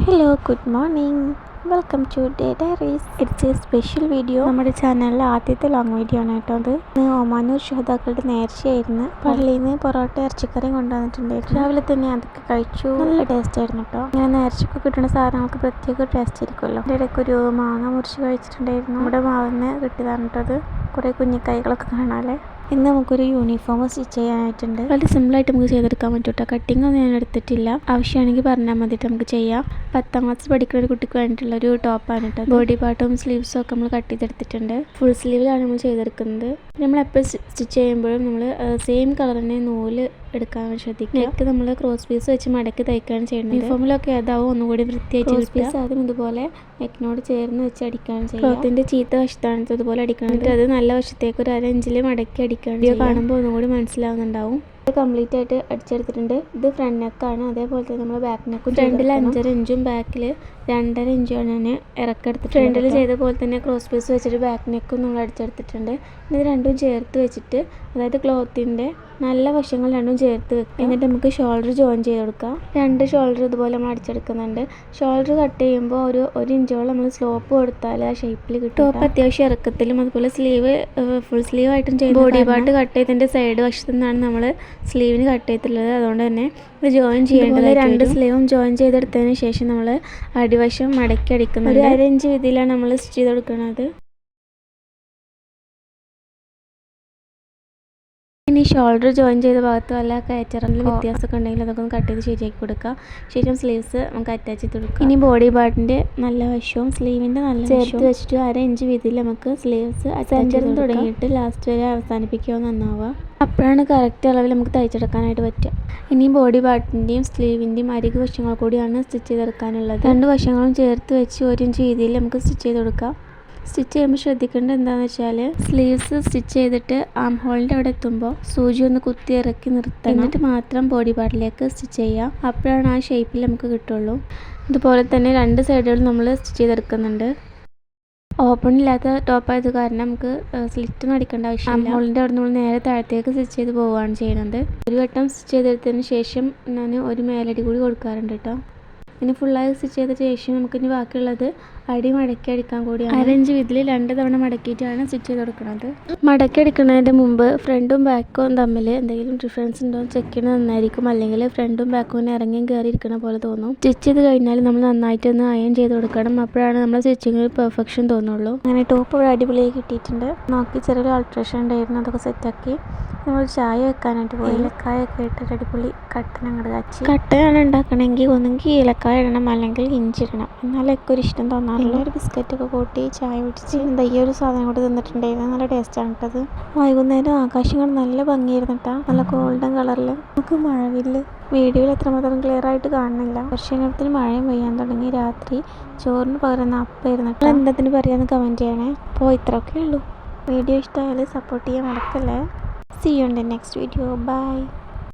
Hello, good morning. Welcome to day diaries. It's a special video. നമ്മുടെ ചാനലിലെ ആദ്യത്തെ long video ആണ് കേട്ടോ അത്. ഒമാനൂർ ശുഹദാക്കളുടെ നേർച്ചയായിരുന്നു. പള്ളിയിൽ നിന്ന് പൊറോട്ട ഇറച്ചിക്കറിയും കൊണ്ടുവന്നിട്ടുണ്ടായിരുന്നു. രാവിലെ തന്നെ അതൊക്കെ കഴിച്ചു. നല്ല ടേസ്റ്റ് ആയിരുന്നു കേട്ടോ. ഇങ്ങനെ നേർച്ചയ്ക്ക് കിട്ടുന്ന സാധനങ്ങൾക്ക് പ്രത്യേക ടേസ്റ്റ് ആയിരിക്കുമല്ലോ. അതിൻ്റെ ഇടയ്ക്ക് ഒരു മാങ്ങ മുറിച്ച് കഴിച്ചിട്ടുണ്ടായിരുന്നു. നമ്മുടെ മാവിന് കിട്ടിയതാണ് കേട്ടോ അത്. കുറേ കുഞ്ഞിക്കായ്കളൊക്കെ കാണാല്ലേ. ഇന്ന് നമുക്കൊരു യൂണിഫോം സ്റ്റിച്ച് ചെയ്യാനായിട്ടുണ്ട്. വളരെ സിമ്പിളായിട്ട് നമുക്ക് ചെയ്തെടുക്കാൻ പറ്റും കേട്ടോ. കട്ടിംഗ് ഒന്നും ഞാൻ എടുത്തിട്ടില്ല. ആവശ്യമാണെങ്കിൽ പറഞ്ഞാൽ മതിയിട്ട് നമുക്ക് ചെയ്യാം. 10ാം ക്ലാസ് പഠിക്കുന്ന ഒരു കുട്ടിക്ക് വേണ്ടിയിട്ടുള്ളൊരു ടോപ്പാണ് കേട്ടോ. ബോഡി പാർട്ടും സ്ലീവ്സും ഒക്കെ നമ്മൾ കട്ട് ചെയ്തെടുത്തിട്ടുണ്ട്. ഫുൾ സ്ലീവിലാണ് നമ്മൾ ചെയ്തെടുക്കുന്നത്. നമ്മൾ എപ്പോൾ സ്റ്റിച്ച് ചെയ്യുമ്പോഴും നമ്മൾ സെയിം കളർ തന്നെ നൂല് എടുക്കാൻ ശ്രദ്ധിക്കുക. നെക്ക് നമ്മൾ ക്രോസ് പീസ് വെച്ച് മടക്കി തയ്ക്കുകയാണ് ചെയ്യുന്നത്. യൂണിഫോമിലൊക്കെ അതാവും ഒന്നുകൂടി വൃത്തിയായിട്ട്. ക്രോസ് പീസ് ആദ്യം ഇതുപോലെ നെക്കിനോട് ചേർന്ന് വെച്ച് അടിക്കുകയാണ് ചെയ്യുക. ക്ലോത്തിൻ്റെ ചീത്ത വശത്താണ് ഇതുപോലെ അടിക്കണം. അത് നല്ല വശത്തേക്ക് ഒരു 1/2 ഇഞ്ചിൽ മടക്കി അടിക്കുകയാണ്. വീഡിയോ കാണുമ്പോൾ ഒന്നും കൂടി മനസ്സിലാവുന്നുണ്ടാവും. കംപ്ലീറ്റ് ആയിട്ട് അടിച്ചെടുത്തിട്ടുണ്ട്. ഇത് ഫ്രണ്ട് നെക്കാണ്. അതേപോലെ തന്നെ നമ്മൾ ബാക്ക് നെക്കും. ഫ്രണ്ടിൽ 5.5 ഇഞ്ചും ബാക്കിൽ 2.5 ഇഞ്ചുമാണ് ഞാൻ ഇറക്കെടുത്തിട്ട്. ഫ്രണ്ടിൽ ചെയ്ത പോലെ തന്നെ ക്രോസ് പീസ് വെച്ചിട്ട് ബാക്ക് നെക്കും നമ്മൾ അടിച്ചെടുത്തിട്ടുണ്ട്. ഇത് രണ്ടും ചേർത്ത് വെച്ചിട്ട്, അതായത് ക്ലോത്തിൻ്റെ നല്ല വശങ്ങൾ രണ്ടും ചേർത്ത് വെക്കുക. എന്നിട്ട് നമുക്ക് ഷോൾഡർ ജോയിൻ ചെയ്ത് കൊടുക്കാം. 2 ഷോൾഡർ ഇതുപോലെ നമ്മൾ അടിച്ചെടുക്കുന്നുണ്ട്. ഷോൾഡർ കട്ട് ചെയ്യുമ്പോൾ ഒരു ഇഞ്ചോളം നമ്മൾ സ്ലോപ്പ് കൊടുത്താൽ ആ ഷേപ്പിൽ കിട്ടും. ടോപ്പ് അത്യാവശ്യം ഇറക്കത്തിലും അതുപോലെ സ്ലീവ് ഫുൾ സ്ലീവ് ആയിട്ടും ചെയ്ത് ബോഡി പാർട്ട് കട്ട് ചെയ്തതിൻ്റെ സൈഡ് വശത്തു നിന്നാണ് നമ്മൾ സ്ലീവിന് കട്ട് ചെയ്തിട്ടുള്ളത്. അതുകൊണ്ട് തന്നെ ഇത് ജോയിൻ ചെയ്യേണ്ടത് 2 സ്ലീവും ജോയിൻ ചെയ്തെടുത്തതിന് ശേഷം നമ്മൾ അടിവശം മടക്കി അടിക്കുന്നത്. 1/2 ഇഞ്ച് വീതിയിലാണ് നമ്മൾ സ്റ്റിച്ച് ചെയ്ത് കൊടുക്കുന്നത്. ഇനി ഷോൾഡർ ജോയിൻ ചെയ്ത ഭാഗത്ത് വല്ല കയറ്ററിൽ വ്യത്യാസമൊക്കെ ഉണ്ടെങ്കിൽ അതൊക്കെ ഒന്ന് കട്ട് ചെയ്ത് ശരിയാക്കി കൊടുക്കുക. ശേഷം സ്ലീവ്സ് നമുക്ക് അറ്റാച്ച് ചെയ്ത് കൊടുക്കുക. ഇനി ബോഡി പാർട്ടിൻ്റെ നല്ല വശവും സ്ലീവിൻ്റെ നല്ല ചേർത്ത് വെച്ചിട്ട് 1/2 ഇഞ്ച് വീതിയിൽ നമുക്ക് സ്ലീവ്സ് സെൻറ്ററിൽ തുടങ്ങിയിട്ട് ലാസ്റ്റ് വരെ അവസാനിപ്പിക്കുക നന്നാവുക. അപ്പോഴാണ് കറക്റ്റ് അളവിൽ നമുക്ക് തയ്ച്ചെടുക്കാനായിട്ട് പറ്റുക. ഇനി ബോഡി പാർട്ടിൻ്റെയും സ്ലീവിൻ്റെയും അരികു വശങ്ങൾ കൂടിയാണ് സ്റ്റിച്ച് ചെയ്തെടുക്കാനുള്ളത്. 2 വശങ്ങളും ചേർത്ത് വെച്ച് 1 ഇഞ്ച് വീതിയിൽ നമുക്ക് സ്റ്റിച്ച് ചെയ്ത് കൊടുക്കാം. സ്റ്റിച്ച് ചെയ്യുമ്പോൾ ശ്രദ്ധിക്കേണ്ടത് എന്താണെന്ന് വെച്ചാൽ, സ്ലീവ്സ് സ്റ്റിച്ച് ചെയ്തിട്ട് ആം ഹോളിൻ്റെ അവിടെ എത്തുമ്പോൾ സൂചി ഒന്ന് കുത്തി ഇറക്കി നിർത്തണം. എന്നിട്ട് മാത്രം ബോഡി പാർട്ടിലേക്ക് സ്റ്റിച്ച് ചെയ്യാം. അപ്പോഴാണ് ആ ഷേപ്പിൽ നമുക്ക് കിട്ടുള്ളൂ. ഇതുപോലെ തന്നെ 2 സൈഡുകളും നമ്മൾ സ്റ്റിച്ച് ചെയ്തെടുക്കുന്നുണ്ട്. ഓപ്പൺ ഇല്ലാത്ത ടോപ്പായത് കാരണം നമുക്ക് സ്ലിറ്റൊന്നും അടിക്കേണ്ട ആവശ്യമില്ല. ആം ഹോളിൻ്റെ അവിടെ നമ്മൾ നേരെ താഴത്തേക്ക് സ്റ്റിച്ച് ചെയ്ത് പോവുകയാണ് ചെയ്യുന്നത്. ഒരു വട്ടം സ്റ്റിച്ച് ചെയ്തെടുത്തതിന് ശേഷം ഞാൻ ഒരു മേലടി കൂടി കൊടുക്കാറുണ്ട് കേട്ടോ. ഇനി ഫുള്ളായി സ്റ്റിച്ച് ചെയ്ത ശേഷം നമുക്കിനി ബാക്കിയുള്ളത് അടി മടക്കി അടിക്കാൻ കൂടിയാണ്. 1/2 ഇഞ്ച് വീതിയിൽ 2 തവണ മടക്കിയിട്ടാണ് സ്റ്റിച്ച് ചെയ്ത് കൊടുക്കുന്നത്. മടക്കി അടിക്കുന്നതിൻ്റെ മുമ്പ് ഫ്രണ്ടും ബാക്കും തമ്മിൽ എന്തെങ്കിലും ഡിഫറൻസ് ഉണ്ടോ എന്ന് ചെക്ക് ചെയ്യുന്നത് നന്നായിരിക്കും. അല്ലെങ്കിൽ ഫ്രണ്ടും ബാക്കും ഇറങ്ങിയും കയറി ഇരിക്കുന്ന പോലെ തോന്നും. സ്റ്റിച്ച് ചെയ്ത് കഴിഞ്ഞാൽ നമ്മൾ നന്നായിട്ടൊന്ന് അയൺ ചെയ്ത് കൊടുക്കണം. അപ്പോഴാണ് നമ്മൾ സ്റ്റിച്ചിങ്ങിൽ പെർഫെക്ഷൻ തോന്നുള്ളൂ. അങ്ങനെ ടോപ്പ് ഇവിടെ അടിപൊളിയായി കിട്ടിയിട്ടുണ്ട്. നോക്കി ചെറിയൊരു ആൾട്രേഷൻ ഉണ്ടായിരുന്നു, അതൊക്കെ സെറ്റാക്കി നമ്മൾ ചായ വെക്കാനായിട്ട് പോയി. ഏലക്കായൊക്കെ ഇട്ടിട്ട് അടിപൊളി കട്ടൻ അങ്ങോട്ട് കാച്ചി. കട്ടനാണ് ഉണ്ടാക്കണമെങ്കിൽ ഒന്നെങ്കിൽ ഏലക്കായ ഇടണം, അല്ലെങ്കിൽ ഇഞ്ചി ഇടണം. എന്നാലൊക്കെ ഒരു ഇഷ്ടം തോന്നാറില്ല. ഒരു ബിസ്ക്കറ്റൊക്കെ കൂട്ടി ചായ കുടിച്ച് ഈ ഒരു സാധനം കൂടി തിന്നിട്ടുണ്ടായിരുന്നു. നല്ല ടേസ്റ്റാണ് കേട്ടത്. വൈകുന്നേരം ആകാശം കൊണ്ട് നല്ല ഭംഗിയായിരുന്നു കേട്ടോ. നല്ല ഗോൾഡൻ കളറിൽ. നമുക്ക് മഴവില്ല് വീഡിയോയിൽ എത്രമാത്രം ക്ലിയർ ആയിട്ട് കാണുന്നില്ല. കുറച്ച് നേരത്തിന് മഴയും പെയ്യാൻ തുടങ്ങി. രാത്രി ചോറിന് പകരം അപ്പമായിരുന്നു കേട്ടോ. എന്തെങ്കിലും പറയാമെന്ന് കമൻറ്റ് ചെയ്യണേ. അപ്പോൾ ഇത്രയൊക്കെ ഉള്ളൂ. വീഡിയോ ഇഷ്ടമായാലും സപ്പോർട്ട് ചെയ്യാൻ മറക്കല്ലേ. See you in the next video. Bye.